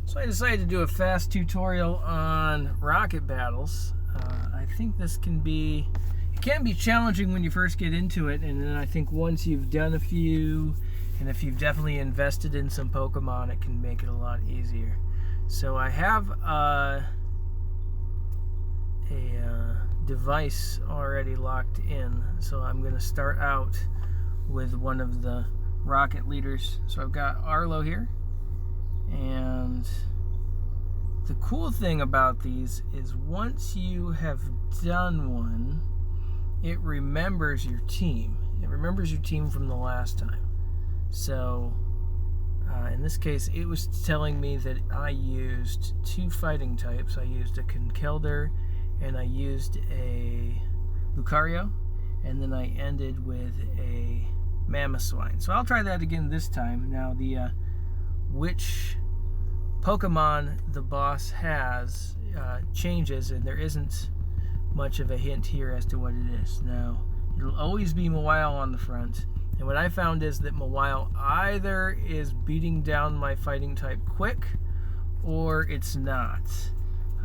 So I decided to do a fast tutorial on rocket battles. I think this can be challenging when you first get into it, and then I think once you've done a few, and if you've definitely invested in some Pokemon, it can make it a lot easier. So I have a device already locked in, so I'm going to start out with one of the rocket leaders. So I've got Arlo here, and the cool thing about these is once you have done one, it remembers your team. It remembers your team from the last time. So in this case, it was telling me that I used two fighting types. I used a Conkeldurr and I used a Lucario, and then I ended with a Mamoswine. So I'll try that again this time. Now the which Pokemon the boss has changes, and there isn't much of a hint here as to what it is. Now, it'll always be Mawile on the front, and what I found is that Mawile either is beating down my fighting type quick, or it's not.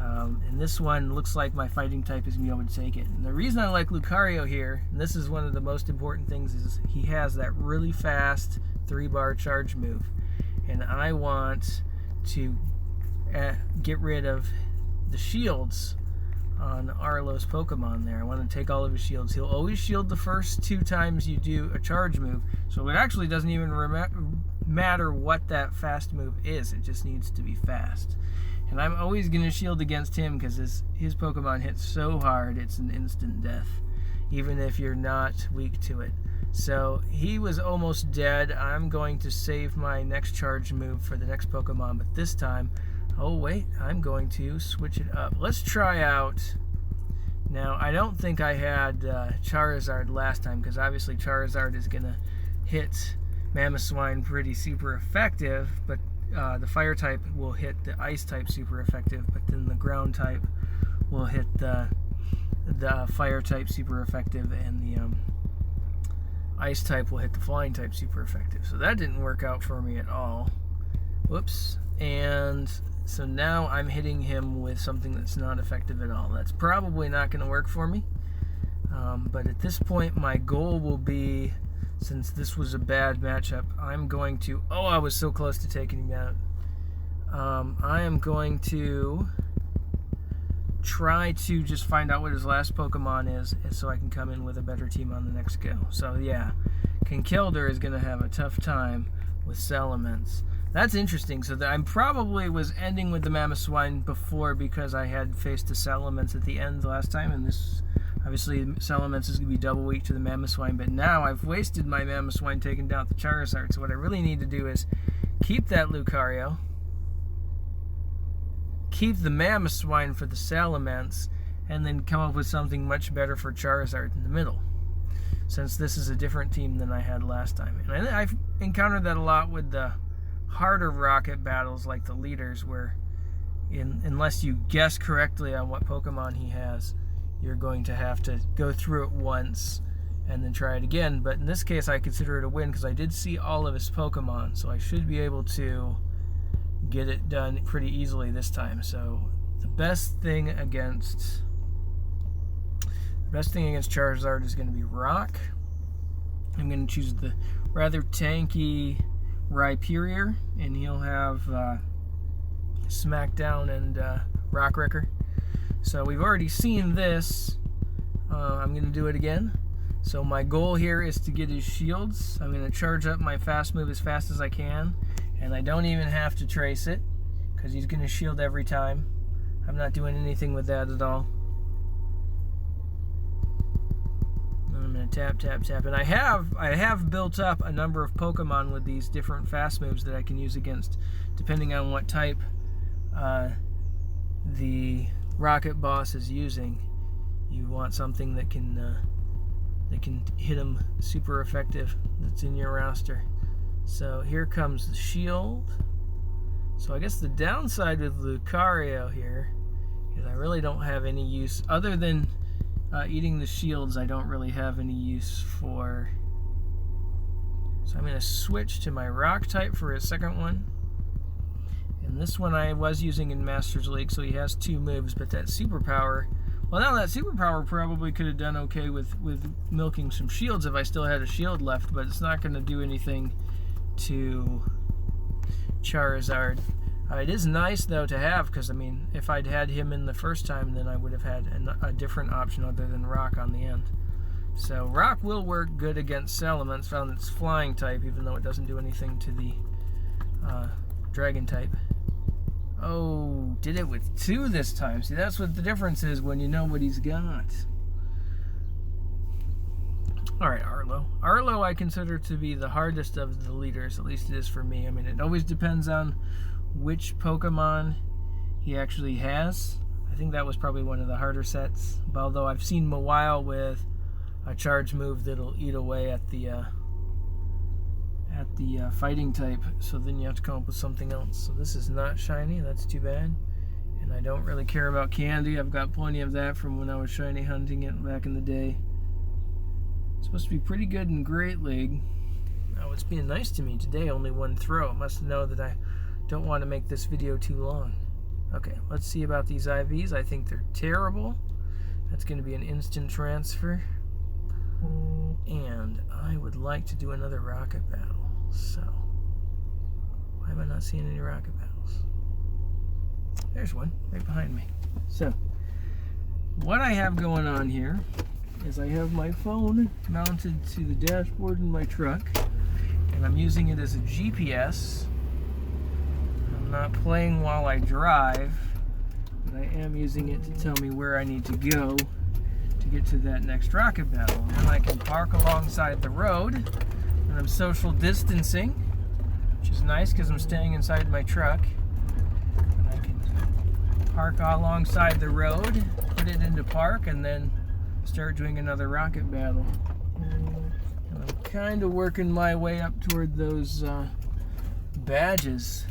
And this one looks like my fighting type is going to be able to take it. And the reason I like Lucario here, and this is one of the most important things, is he has that really fast 3-bar charge move. And I want to get rid of the shields on Arlo's Pokemon there. I want to take all of his shields. He'll always shield the first 2 times you do a charge move, so it actually doesn't even matter what that fast move is. It just needs to be fast. And I'm always going to shield against him because his Pokemon hits so hard it's an instant death, even if you're not weak to it. So he was almost dead. I'm going to save my next charge move for the next Pokemon, but this time, oh wait, I'm going to switch it up. Let's try out. Now, I don't think I had Charizard last time, because obviously Charizard is going to hit Mamoswine pretty super effective, but the fire type will hit the ice type super effective, but then the ground type will hit the fire type super effective, and the ice type will hit the flying type super effective. So that didn't work out for me at all. Whoops. And so now I'm hitting him with something that's not effective at all. That's probably not going to work for me. But at this point, my goal will be, since this was a bad matchup, I'm going to... Oh, I was so close to taking him out. I am going to try to just find out what his last Pokemon is, so I can come in with a better team on the next go. So yeah, Conkeldurr is going to have a tough time with Salamence. That's interesting. So I probably was ending with the Mamoswine before because I had faced a Salamence at the end last time, and this obviously Salamence is going to be double weak to the Mamoswine, but now I've wasted my Mamoswine taking down the Charizard. So what I really need to do is keep that Lucario, keep the Mamoswine for the Salamence, and then come up with something much better for Charizard in the middle, since this is a different team than I had last time. And I've encountered that a lot with the harder rocket battles like the leaders, where unless you guess correctly on what Pokemon he has, you're going to have to go through it once and then try it again. But in this case, I consider it a win because I did see all of his Pokemon, so I should be able to get it done pretty easily this time. So the best thing against Charizard is going to be Rock. I'm going to choose the rather tanky Rhyperior, and he'll have Smackdown and Rock Wrecker. So we've already seen this. I'm going to do it again. So my goal here is to get his shields. I'm going to charge up my fast move as fast as I can, and I don't even have to trace it because he's going to shield every time. I'm not doing anything with that at all. I'm going to tap, tap, tap, and I have built up a number of Pokemon with these different fast moves that I can use against, depending on what type the rocket boss is using. You want something that can hit him super effective, that's in your roster. So here comes the shield. So I guess the downside with Lucario here is I really don't have any use other than eating the shields. I don't really have any use for. So I'm going to switch to my rock type for a second one, And this one I was using in Masters League, so he has 2 moves, but that superpower, well, now that superpower probably could have done okay with milking some shields if I still had a shield left, but it's not going to do anything to Charizard. It is nice, though, to have, because, I mean, if I'd had him in the first time, then I would have had a different option other than Rock on the end. So Rock will work good against Salamence, found its flying type, even though it doesn't do anything to the Dragon type. Oh, did it with 2 this time. See, that's what the difference is when you know what he's got. Alright, Arlo. Arlo I consider to be the hardest of the leaders, at least it is for me. I mean, it always depends on which Pokemon he actually has. I think that was probably one of the harder sets. Although I've seen Mawile with a charge move that'll eat away at the fighting type, so then you have to come up with something else. So this is not shiny, that's too bad. And I don't really care about candy. I've got plenty of that from when I was shiny hunting it back in the day. It's supposed to be pretty good in Great League. Oh, it's being nice to me today, only 1 throw. It must know that I don't want to make this video too long. Okay, let's see about these IVs. I think they're terrible. That's going to be an instant transfer. And I would like to do another rocket battle. So, why am I not seeing any rocket battles? There's one right behind me. So, what I have going on here is I have my phone mounted to the dashboard in my truck, and I'm using it as a GPS. I'm not playing while I drive, but I am using it to tell me where I need to go to get to that next rocket battle. And I can park alongside the road, and I'm social distancing, which is nice because I'm staying inside my truck. And I can park alongside the road, put it into park, and then start doing another rocket battle. And I'm kind of working my way up toward those badges.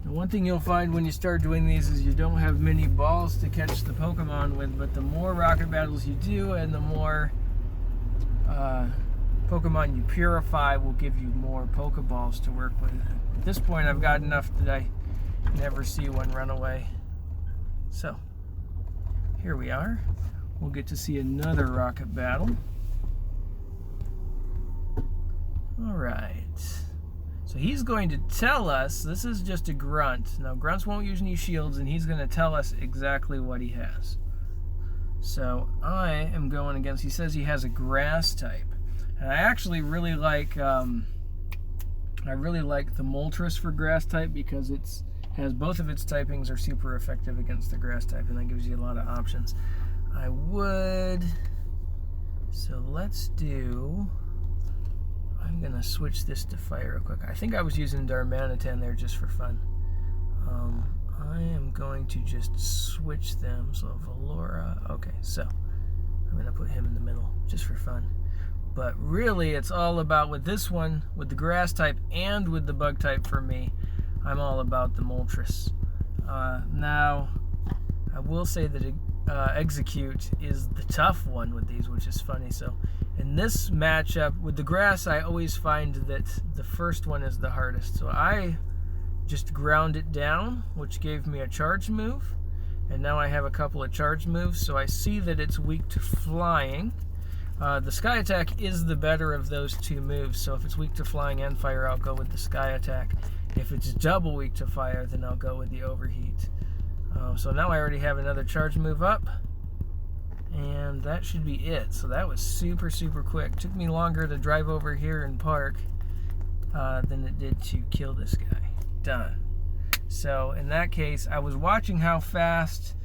And one thing you'll find when you start doing these is you don't have many balls to catch the Pokemon with, but the more rocket battles you do and the more Pokemon you purify will give you more Pokeballs to work with. At this point I've got enough that I never see one run away. So, here we are. We'll get to see another rocket battle. Alright. So he's going to tell us, this is just a grunt. Now grunts won't use any shields, and he's going to tell us exactly what he has. So I am going against, he says he has a grass type. And I actually really like, the Moltres for grass type because it's has both of its typings are super effective against the grass type, and that gives you a lot of options. So let's do, I'm going to switch this to fire real quick. I think I was using Darmanitan there just for fun. I am going to just switch them. So Valora, okay, so I'm going to put him in the middle just for fun. But really, it's all about, with this one, with the grass type and with the bug type for me, I'm all about the Moltres. Now, I will say that Execute is the tough one with these, which is funny. So in this matchup with the grass, I always find that the first one is the hardest. So I just ground it down, which gave me a charge move, and now I have a couple of charge moves. So I see that it's weak to flying. The Sky Attack is the better of those 2 moves, so if it's weak to flying and fire, I'll go with the Sky Attack. If it's double weak to fire, then I'll go with the Overheat. So now I already have another charge move up, and that should be it. So that was super, super quick. Took me longer to drive over here and park than it did to kill this guy. Done. So in that case, I was watching how fast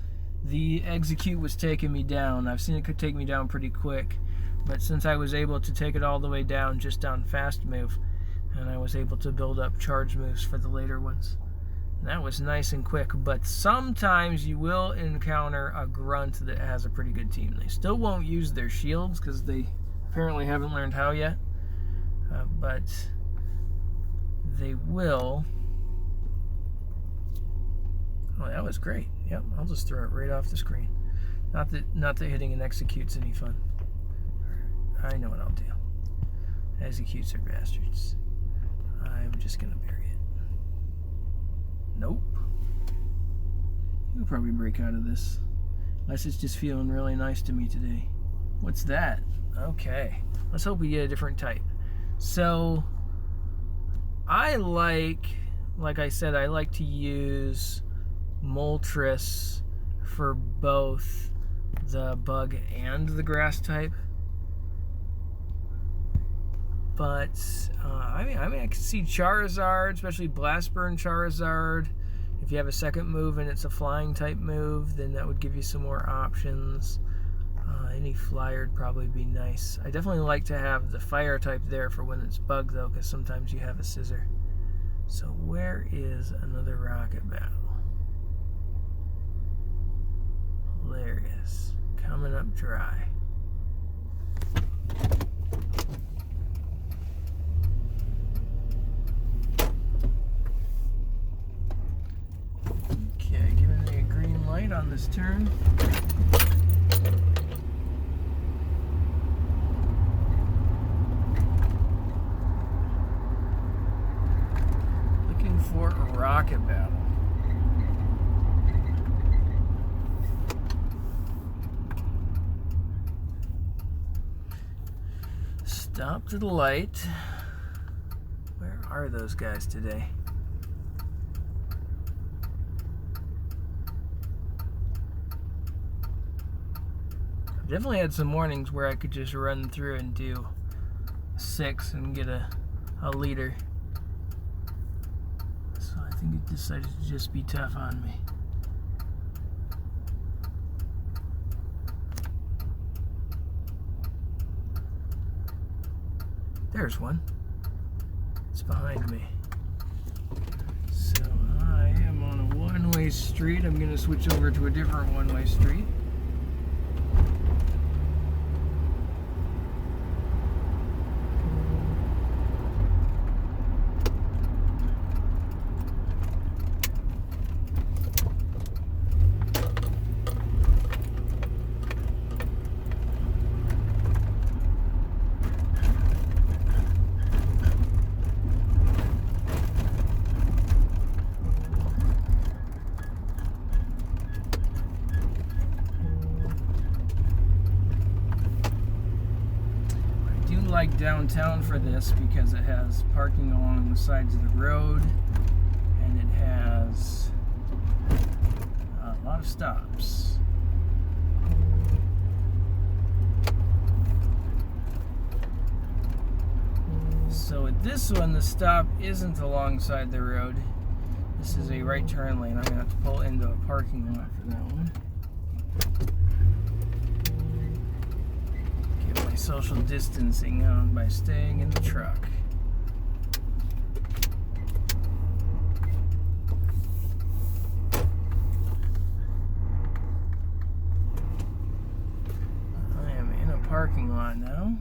the Execute was taking me down. I've seen it could take me down pretty quick, but since I was able to take it all the way down just on fast move, and I was able to build up charge moves for the later ones. That was nice and quick, but sometimes you will encounter a grunt that has a pretty good team. They still won't use their shields because they apparently haven't learned how yet, but they will. Oh, that was great. Yep, I'll just throw it right off the screen. Not that hitting an Execute's any fun. I know what I'll do. Executes are bastards. I'm just gonna bury it. Nope. We'll probably break out of this. Unless it's just feeling really nice to me today. What's that? Okay. Let's hope we get a different type. So, I like I said, I like to use Moltres for both the bug and the grass type. But, I mean, I can see Charizard, especially Blast Burn Charizard. If you have a second move and it's a flying type move, then that would give you some more options. Any flyer would probably be nice. I definitely like to have the fire type there for when it's bug, though, because sometimes you have a Scissor. So where is another rocket battle? There it is. Coming up dry. Okay, giving me a green light on this turn. Looking for a rocket battle. Stop to the light. Where are those guys today? I've definitely had some mornings where I could just run through and do 6 and get a leader. So I think it decided to just be tough on me. There's one. It's behind me. So I am on a one-way street. I'm going to switch over to a different one-way street. Like downtown for this because it has parking along the sides of the road and it has a lot of stops. So at this one, the stop isn't alongside the road. This is a right turn lane. I'm going to have to pull into a parking lot for that one. Social distancing on by staying in the truck. I am in a parking lot now.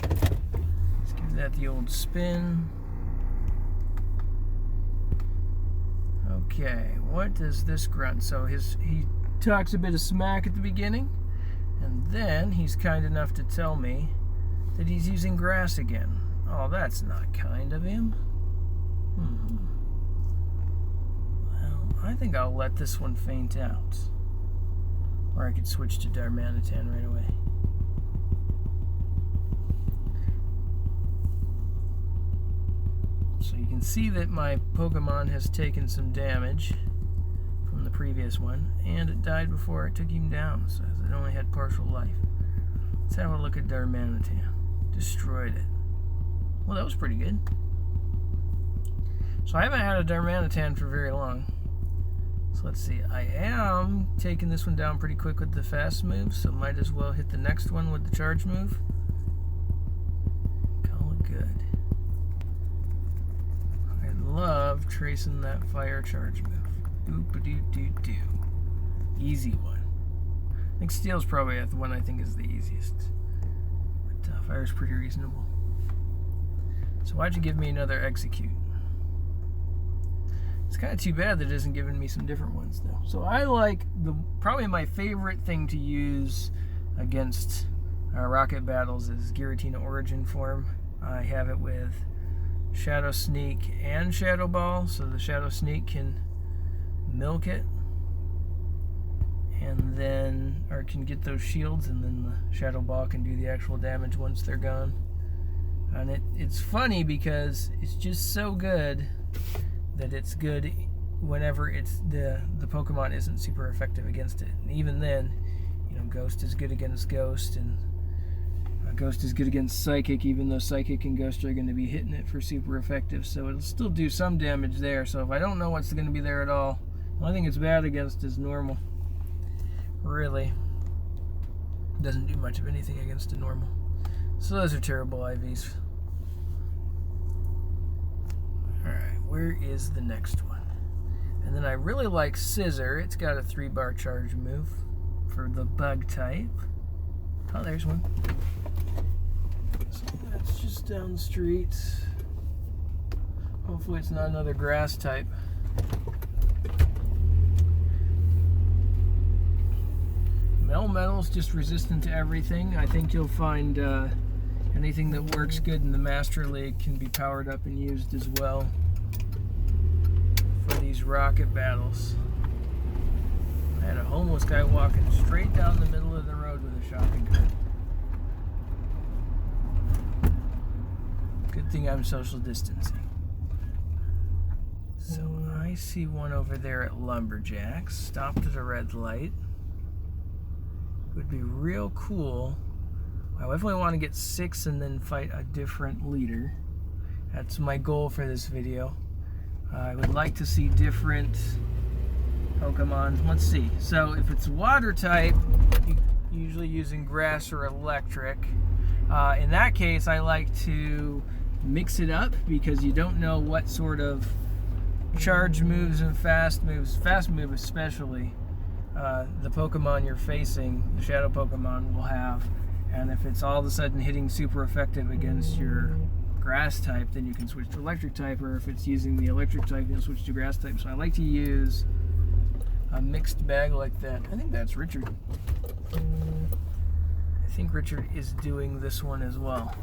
Let's give that the old spin. Okay, what does this grunt? So he talks a bit of smack at the beginning. And then he's kind enough to tell me that he's using grass again. Oh, that's not kind of him. Well, I think I'll let this one faint out. Or I could switch to Darmanitan right away. So you can see that my Pokemon has taken some damage from the previous one, and it died before it took him down, so it only had partial life. Let's have a look at Darmanitan. Destroyed it. Well, that was pretty good. So I haven't had a Darmanitan for very long. So let's see. I am taking this one down pretty quick with the fast move, so might as well hit the next one with the charge move. Call it good. I love tracing that fire charge move. Boop-a-doo-doo-doo. Easy one. I think Steel's probably the one I think is the easiest. But Fire's pretty reasonable. So why'd you give me another Execute? It's kind of too bad that it isn't giving me some different ones, though. So I like probably my favorite thing to use against rocket battles is Giratina Origin Form. I have it with Shadow Sneak and Shadow Ball, so the Shadow Sneak can milk it, and then, or can get those shields, and then the Shadow Ball can do the actual damage once they're gone. And it's funny because it's just so good that it's good whenever it's the Pokemon isn't super effective against it. And even then, you know, Ghost is good against Ghost, and Ghost is good against Psychic, even though Psychic and Ghost are going to be hitting it for super effective, so it'll still do some damage there. So if I don't know what's going to be there at all, the only thing it's bad against is normal. Really doesn't do much of anything against a normal. So those are terrible IVs. Alright, where is the next one? And then I really like Scissor. It's got a 3-bar charge move for the bug type. Oh, there's one. So that's just down the street. Hopefully it's not another grass type. Metal's just resistant to everything. I think you'll find anything that works good in the Master League can be powered up and used as well for these rocket battles. I had a homeless guy walking straight down the middle of the road with a shopping cart. Good thing I'm social distancing. So I see one over there at Lumberjacks. Stopped at a red light. Would be real cool. I definitely want to get 6 and then fight a different leader. That's my goal for this video. I would like to see different Pokemon. Let's see. So if it's water type, usually using grass or electric. In that case, I like to mix it up because you don't know what sort of charge moves and fast move especially, the Pokemon you're facing, the Shadow Pokemon, will have. And if it's all of a sudden hitting super effective against your grass type, then you can switch to electric type, or if it's using the electric type, you'll switch to grass type. So I like to use a mixed bag like that. I think that's Richard. I think Richard is doing this one as well.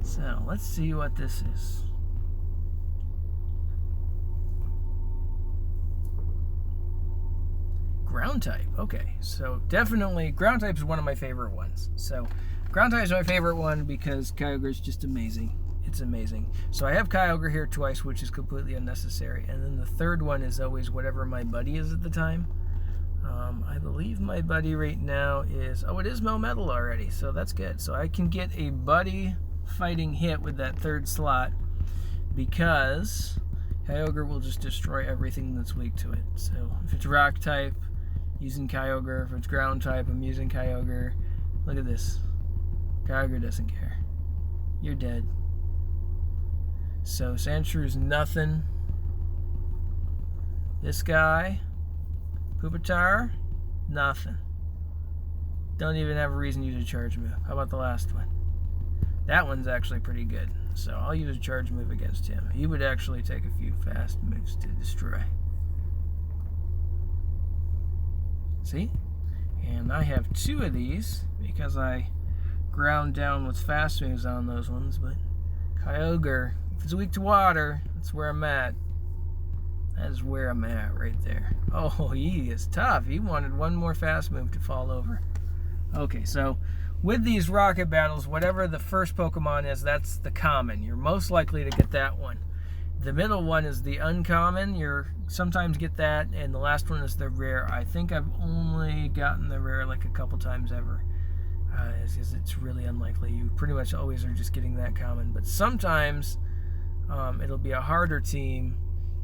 So let's see what this is. Ground type. Okay, so definitely ground type is one of my favorite ones. So ground type is my favorite one because Kyogre is just amazing. It's amazing. So I have Kyogre here twice, which is completely unnecessary. And then the third one is always whatever my buddy is at the time. I believe my buddy right now is... Oh, it is Melmetal already, so that's good. So I can get a buddy fighting hit with that third slot because Kyogre will just destroy everything that's weak to it. So if it's rock type, using Kyogre. If it's ground type, I'm using Kyogre. Look at this. Kyogre doesn't care. You're dead. So Sandshrew nothing. This guy, Pupitar, nothing. Don't even have a reason to use a charge move. How about the last one? That one's actually pretty good. So I'll use a charge move against him. He would actually take a few fast moves to destroy. See? And I have 2 of these because I ground down with fast moves on those ones. But Kyogre, if it's weak to water, that's where I'm at. That is where I'm at right there. Oh, he is tough. He wanted one more fast move to fall over. Okay, so with these rocket battles, whatever the first Pokemon is, that's the common. You're most likely to get that one. The middle one is the uncommon. You sometimes get that, and the last one is the rare. I think I've only gotten the rare like a couple times ever. Because it's really unlikely. You pretty much always are just getting that common. But sometimes it'll be a harder team.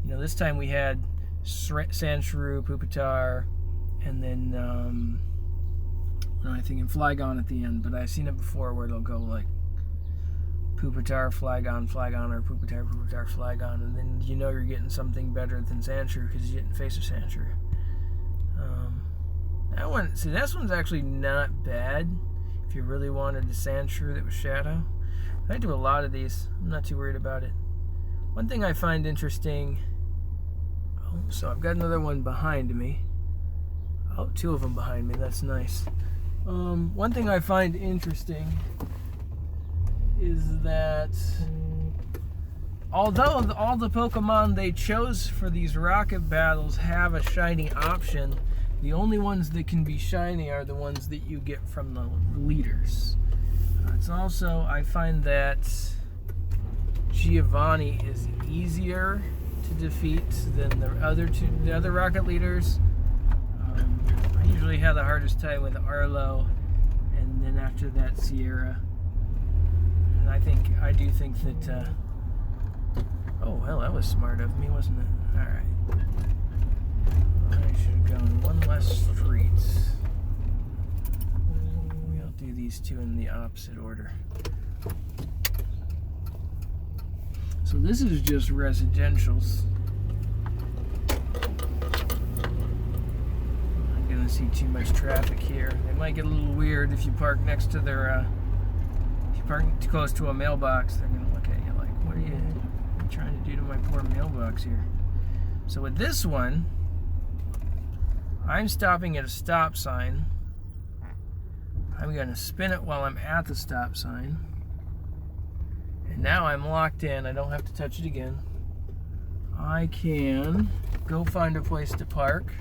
You know, this time we had Sandshrew, Pupitar, and then I think in Flygon at the end. But I've seen it before where it'll go like Pupitar, Flygon, Flygon, or Pupitar, Pupitar, Flygon, and then you know you're getting something better than Sandshrew because you didn't face a Sandshrew. That one, see, this one's actually not bad if you really wanted a Sandshrew that was Shadow. I do a lot of these. I'm not too worried about it. One thing I find interesting... Oh, so I've got another one behind me. Oh, 2 of them behind me. That's nice. One thing I find interesting is that although all the Pokemon they chose for these rocket battles have a shiny option, the only ones that can be shiny are the ones that you get from the leaders. It's also, I find that Giovanni is easier to defeat than the other rocket leaders. I usually have the hardest time with Arlo, and then after that Sierra. And I do think that. Oh well, that was smart of me, wasn't it? All right. I should have gone one less street. We'll do these two in the opposite order. So this is just residentials. I'm gonna see too much traffic here. It might get a little weird if you park next to their, if you park too close to a mailbox, they're gonna look at you like, what are you trying to do to my poor mailbox here? So with this one, I'm stopping at a stop sign. I'm gonna spin it while I'm at the stop sign. And now I'm locked in. I don't have to touch it again. I can go find a place to park.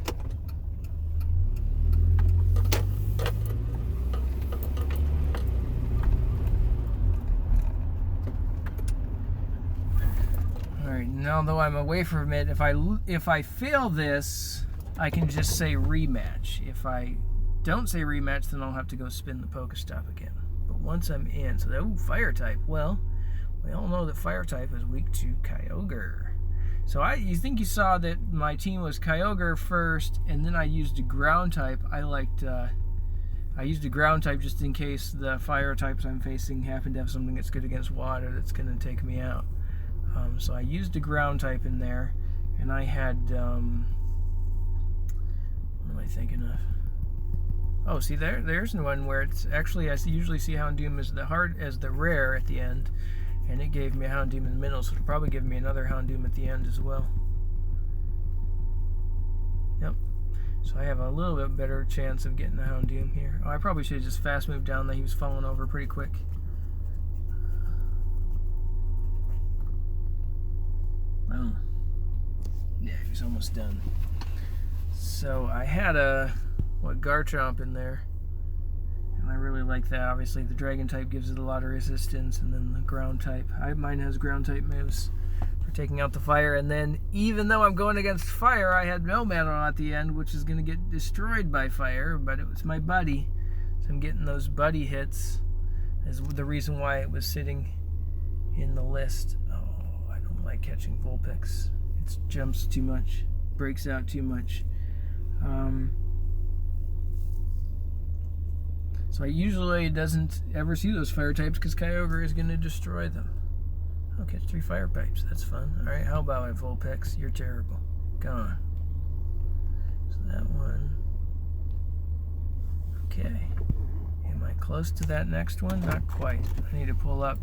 All right, now though I'm away from it, if I fail this, I can just say rematch. If I don't say rematch, then I'll have to go spin the Pokestop again. But once I'm in, so that, fire type. Well, we all know that fire type is weak to Kyogre. So you think you saw that my team was Kyogre first, and then I used a ground type. I used a ground type just in case the fire types I'm facing happen to have something that's good against water that's going to take me out. So I used a ground type in there, and I had, what am I thinking of? Oh, see there's one where it's actually, I usually see Houndoom as the rare at the end. And it gave me a Houndoom in the middle, so it'll probably give me another Houndoom at the end as well. Yep. So I have a little bit better chance of getting a Houndoom here. Oh, I probably should have just fast moved down there. He was falling over pretty quick. Boom. Yeah, he was almost done. So I had a Garchomp in there. And I really like that. Obviously, the Dragon type gives it a lot of resistance, and then the Ground type. Mine has Ground type moves for taking out the Fire. And then, even though I'm going against Fire, I had Melmetal at the end, which is going to get destroyed by Fire, but it was my buddy. So I'm getting those buddy hits as the reason why it was sitting in the list. Oh, I don't like catching Vulpix. It jumps too much, breaks out too much. So I usually doesn't ever see those fire types because Kyogre is going to destroy them. I'll catch 3 fire pipes. That's fun. Alright, how about it, Vulpix? You're terrible. Gone. So that one. Okay. Am I close to that next one? Not quite. I need to pull up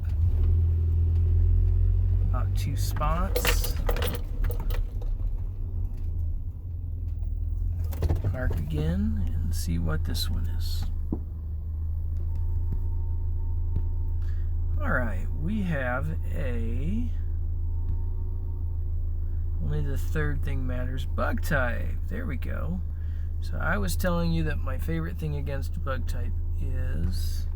about 2 spots. Park again and see what this one is. Alright, we have only the third thing matters, bug type. There we go. So I was telling you that my favorite thing against bug type is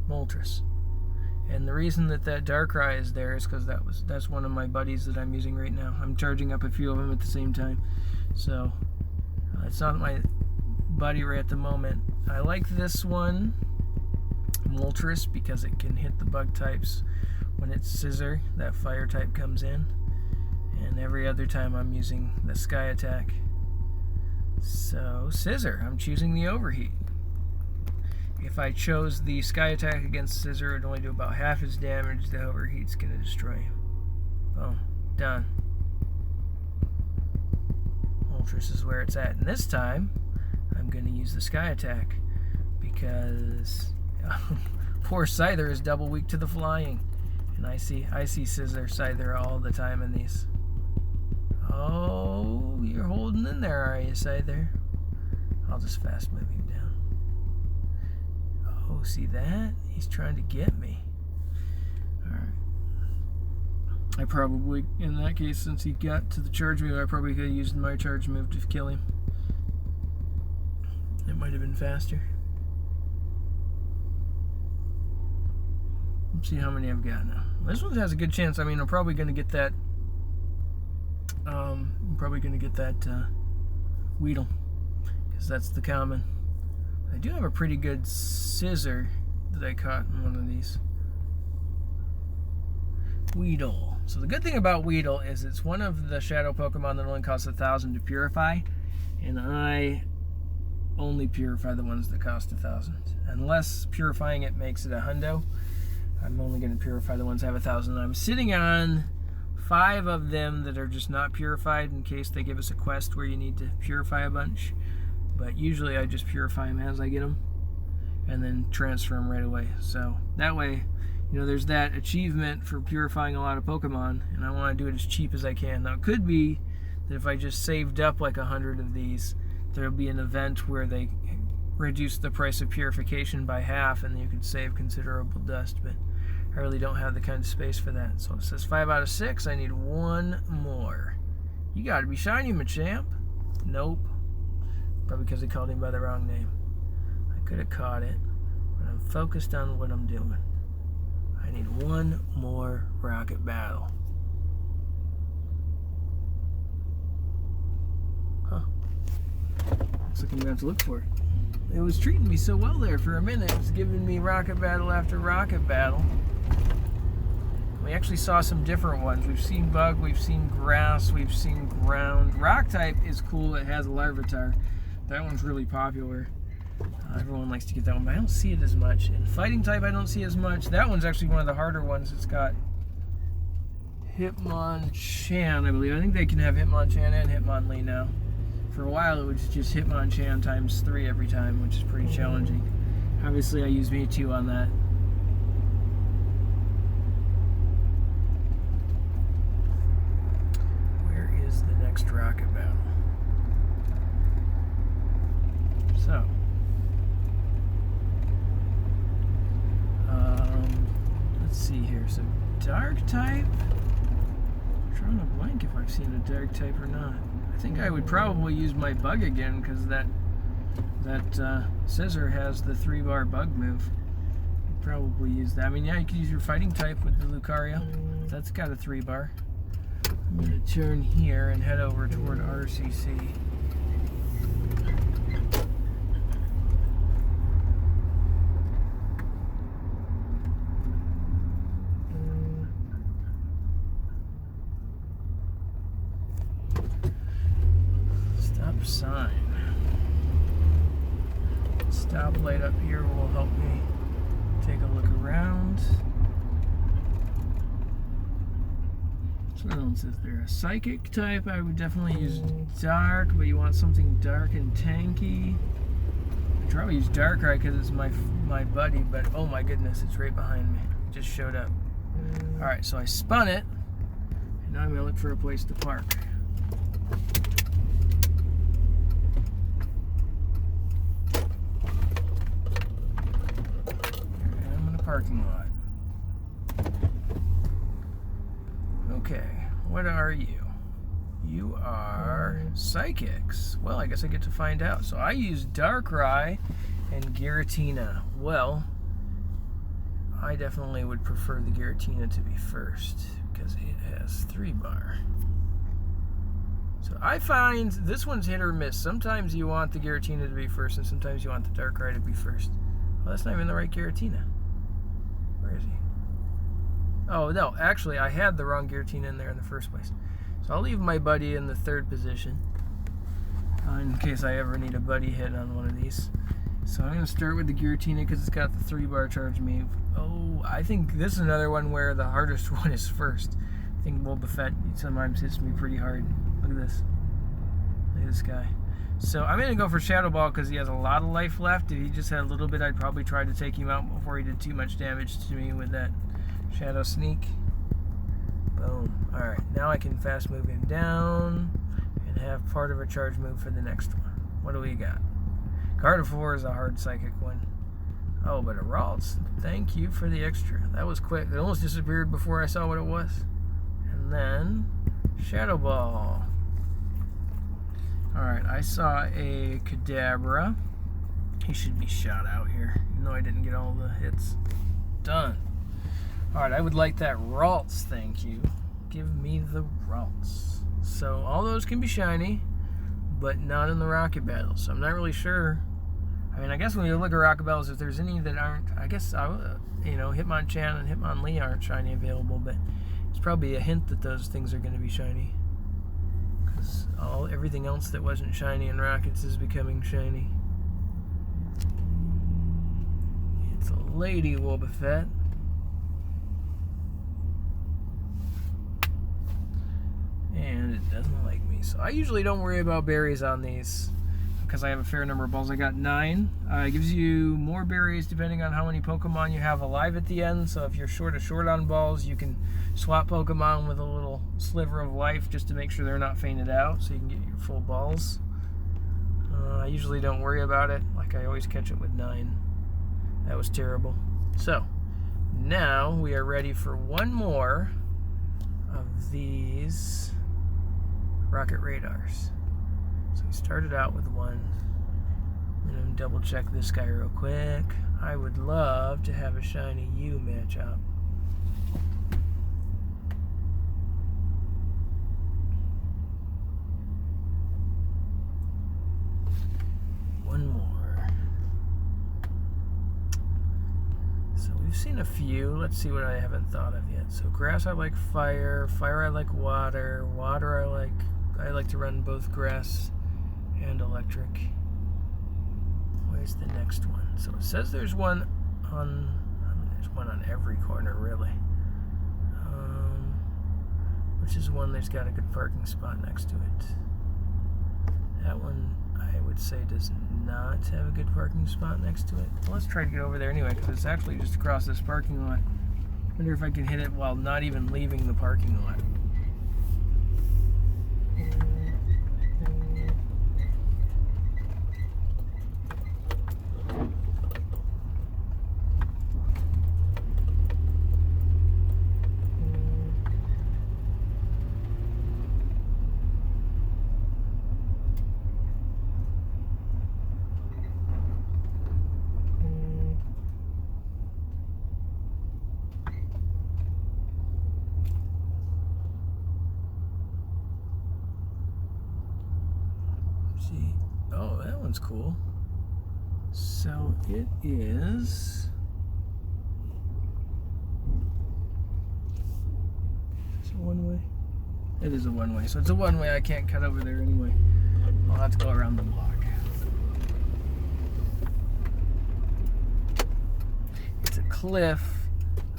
Moltres. And the reason that Darkrai is there is because that's one of my buddies that I'm using right now. I'm charging up a few of them at the same time. So it's not my buddy right at the moment. I like this one, Moltres, because it can hit the bug types when it's Scissor. That fire type comes in, and every other time I'm using the Sky Attack. So Scissor, I'm choosing the Overheat. If I chose the Sky Attack against Scissor, it would only do about half his damage. The Overheat's going to destroy him. Boom. Done. Moltres is where it's at. And this time, I'm going to use the Sky Attack because poor Scyther is double weak to the flying. And I see Scissor Scyther all the time in these. Oh, you're holding in there, are you, Scyther? I'll just fast move him down. Oh, see that? He's trying to get me. I probably, in that case, since he got to the charge move, I probably could have used my charge move to kill him. It might have been faster. Let's see how many I've got now. This one has a good chance. I mean, I'm probably going to get that. Weedle, because that's the common. I do have a pretty good Scissor that I caught in one of these. Weedle. So the good thing about Weedle is it's one of the shadow Pokemon that only costs 1,000 to purify, and I only purify the ones that cost 1,000. Unless purifying it makes it a hundo, I'm only going to purify the ones that have 1,000. I'm sitting on 5 of them that are just not purified in case they give us a quest where you need to purify a bunch. But usually I just purify them as I get them and then transfer them right away. So that way, you know, there's that achievement for purifying a lot of Pokemon, and I want to do it as cheap as I can. Now, it could be that if I just saved up like 100 of these, there'll be an event where they reduce the price of purification by half and you could save considerable dust, but I really don't have the kind of space for that. So it says 5 out of 6. I need 1 more. You gotta be shiny, Machamp. Nope. Probably because I called him by the wrong name. I could have caught it, but I'm focused on what I'm doing. I need 1 more rocket battle. Huh. Looks like I'm gonna have to look for it. It was treating me so well there for a minute. It was giving me rocket battle after rocket battle. We actually saw some different ones. We've seen bug, we've seen grass, we've seen ground. Rock type is cool. It has a Larvitar. That one's really popular. Everyone likes to get that one, but I don't see it as much. And fighting type, I don't see as much. That one's actually one of the harder ones. It's got Hitmonchan, I believe. I think they can have Hitmonchan and Hitmonlee now. For a while, it was just Hitmonchan times 3 every time, which is pretty challenging. Obviously, I use Mewtwo on that. Where is the next rocket battle? So, let's see here. So, dark type. I'm trying to blank if I've seen a dark type or not. I think I would probably use my bug again because that Scissor has the 3-bar bug move. I'd probably use that. I mean, yeah, you could use your fighting type with the Lucario. That's got a 3-bar. I'm going to turn here and head over toward RCC. Sign. Stoplight up here will help me take a look around. So what else is there? A psychic type, I would definitely use dark, but you want something dark and tanky. I'd probably use Darkrai because it's my buddy, but oh my goodness, it's right behind me. It just showed up. Alright, so I spun it, and now I'm going to look for a place to park. Parking lot. Okay, what are you? You are psychics. Well, I guess I get to find out. So I use Darkrai and Giratina. Well, I definitely would prefer the Giratina to be first because it has 3-bar. So I find this one's hit or miss. Sometimes you want the Giratina to be first, and sometimes you want the Darkrai to be first. Well, that's not even the right Giratina. Where is he? Oh, no. Actually, I had the wrong Giratina in there in the first place. So I'll leave my buddy in the 3rd position in case I ever need a buddy hit on one of these. So I'm going to start with the Giratina because it's got the 3-bar charge move. Oh, I think this is another one where the hardest one is first. I think Boba Fett sometimes hits me pretty hard. Look at this. Look at this guy. So I'm going to go for Shadow Ball because he has a lot of life left. If he just had a little bit, I'd probably try to take him out before he did too much damage to me with that Shadow Sneak. Boom. Alright, now I can fast move him down and have part of a charge move for the next one. What do we got? Gardevoir is a hard psychic one. Oh, but a Ralts. Thank you for the extra. That was quick. It almost disappeared before I saw what it was. And then Shadow Ball. Alright, I saw a Kadabra. He should be shot out here, even though I didn't get all the hits. Done. Alright, I would like that Ralts, thank you. Give me the Ralts. So all those can be shiny, but not in the Rocket Battle. So I'm not really sure. I mean, I guess when you look at Rocket Battles, if there's any that aren't, I guess, Hitmonchan and Hitmonlee aren't shiny available, but it's probably a hint that those things are going to be shiny. Because everything else that wasn't shiny in Rockets is becoming shiny. It's a Lady Wobbuffet. And it doesn't like me. So I usually don't worry about berries on these because I have a fair number of balls. I got 9. It gives you more berries depending on how many Pokemon you have alive at the end. So if you're short on balls, you can swap Pokemon with a little sliver of life just to make sure they're not fainted out so you can get your full balls. I usually don't worry about it. Like I always catch it with 9. That was terrible. So now we are ready for one more of these Rocket Radars. So we started out with one. I'm going to double check this guy real quick. I would love to have a shiny U matchup. One more. So we've seen a few. Let's see what I haven't thought of yet. So grass I like fire, fire I like water, water I like to run both grass and electric. Where's the next one? So it says there's one on, there's one on every corner really. Which is one that's got a good parking spot next to it. That one I would say does not have a good parking spot next to it. Well, let's try to get over there anyway because it's actually just across this parking lot. Wonder if I can hit it while not even leaving the parking lot. Oh, that one's cool. So it is. Is it one way? It is a one way. So it's a one way. I can't cut over there anyway. I'll have to go around the block. It's a Cliff.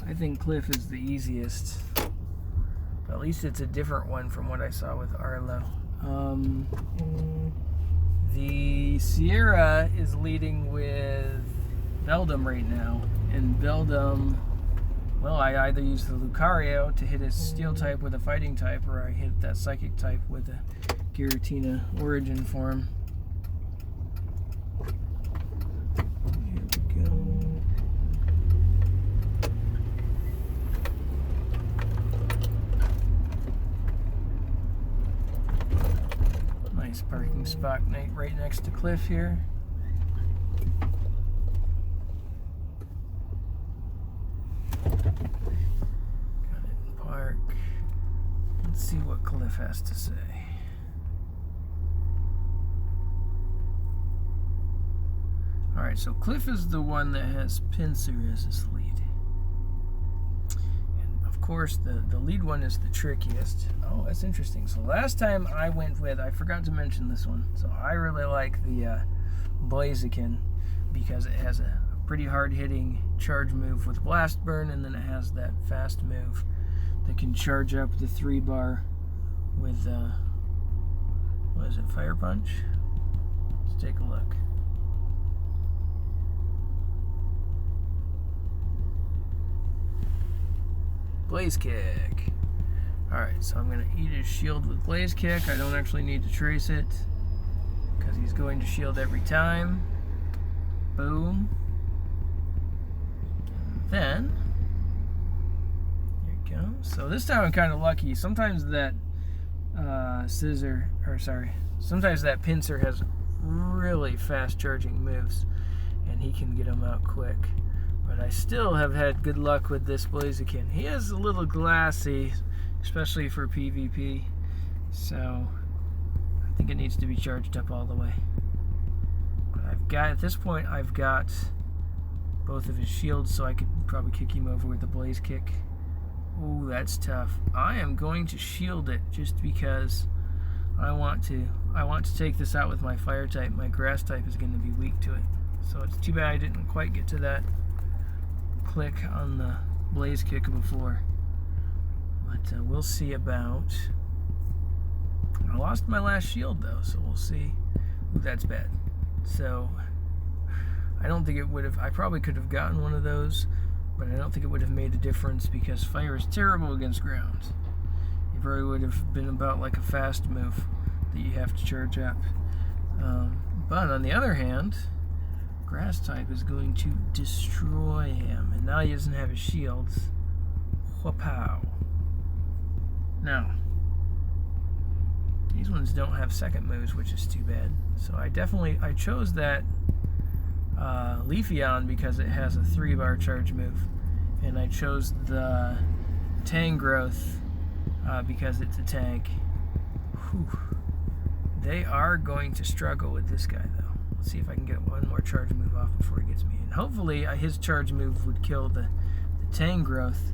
I think Cliff is the easiest. But at least it's a different one from what I saw with Arlo. The Sierra is leading with Beldum right now, and Beldum, well, I either use the Lucario to hit his Steel type with a Fighting type, or I hit that Psychic type with a Giratina Origin form. Here we go. Nice parking spot right next to Cliff here. Got it in park. Let's see what Cliff has to say. Alright, so Cliff is the one that has Pinsir as his lead. Of course, the lead one is the trickiest. Oh, that's interesting. So last time I went with, I forgot to mention this one. So I really like the Blaziken because it has a pretty hard-hitting charge move with Blast Burn, and then it has that fast move that can charge up the 3-bar with, what is it, Fire Punch? Let's take a look. Blaze Kick. Alright, so I'm going to eat his shield with Blaze Kick. I don't actually need to trace it because he's going to shield every time. Boom. And then, here it So this time I'm kind of lucky. Sometimes that sometimes that pincer has really fast charging moves, and he can get them out quick. But I still have had good luck with this Blaziken. He is a little glassy, especially for PvP, so I think it needs to be charged up all the way. But at this point, I've got both of his shields, so I could probably kick him over with the Blaze Kick. Ooh, that's tough. I am going to shield it just because I want to take this out with my fire type. My grass type is going to be weak to it. So it's too bad I didn't quite get to that click on the Blaze Kick before. But we'll see about... I lost my last shield though, so we'll see. Ooh, that's bad. So I don't think it would have... I probably could have gotten one of those, but I don't think it would have made a difference because fire is terrible against ground. It probably would have been about like a fast move that you have to charge up. But on the other hand, grass type is going to destroy him, and now he doesn't have his shields. Whoop-pow. Now, these ones don't have second moves, which is too bad. So I chose that Leafeon because it has a 3-bar charge move, and I chose the Tangrowth because it's a tank. Whew. They are going to struggle with this guy though. Let's see if I can get one more charge move off before he gets me. And hopefully his charge move would kill the Tangrowth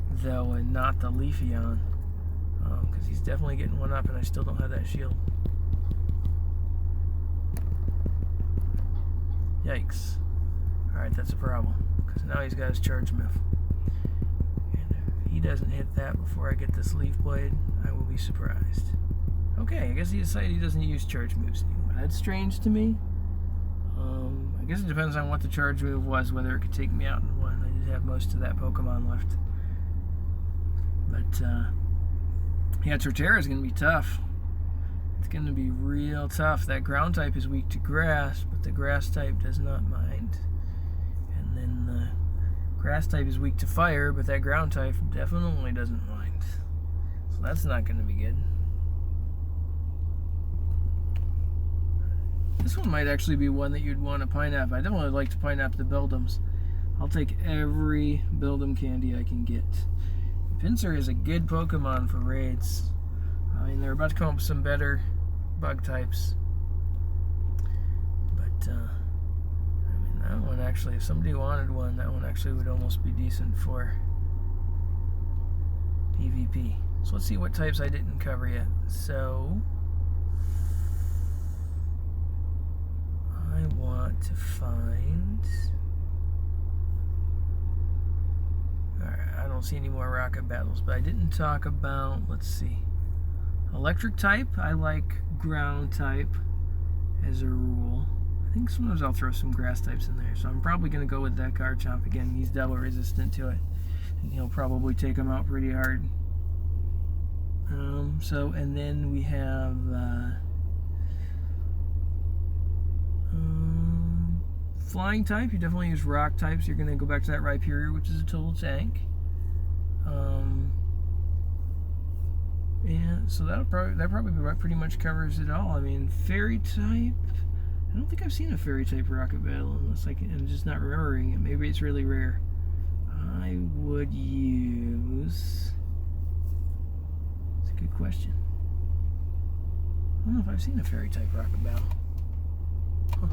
though, and not the Leafeon, because he's definitely getting one up, and I still don't have that shield. Yikes. Alright, that's a problem, because now he's got his charge move. And if he doesn't hit that before I get this Leaf Blade, I will be surprised. Okay, I guess he decided he doesn't use charge moves anymore. That's strange to me. I guess it depends on what the charge move was, whether it could take me out in one. I did have most of that Pokemon left. But, yeah, Torterra is going to be tough. It's going to be real tough. That ground type is weak to grass, but the grass type does not mind. And then the grass type is weak to fire, but that ground type definitely doesn't mind. So that's not going to be good. This one might actually be one that you'd want to pine-up. I definitely like to pine-up the Buildums. I'll take every Buildum candy I can get. Pinsir is a good Pokemon for raids. I mean, they're about to come up with some better bug types. But, I mean, that one actually, if somebody wanted one, that one actually would almost be decent for PvP. So let's see what types I didn't cover yet. So, I want to find... Alright, I don't see any more rocket battles, but I didn't talk about, let's see, electric type. I like ground type as a rule. I think sometimes I'll throw some grass types in there, so I'm probably going to go with that Garchomp again. He's double resistant to it, and he'll probably take him out pretty hard. And then we have flying type. You definitely use rock types. You're going to go back to that Rhyperior, which is a total tank. Yeah, so that probably pretty much covers it all. I mean, fairy type. I don't think I've seen a fairy type rocket battle unless I'm just not remembering it. Maybe it's really rare. I would use... That's a good question. I don't know if I've seen a fairy type rocket battle. Huh.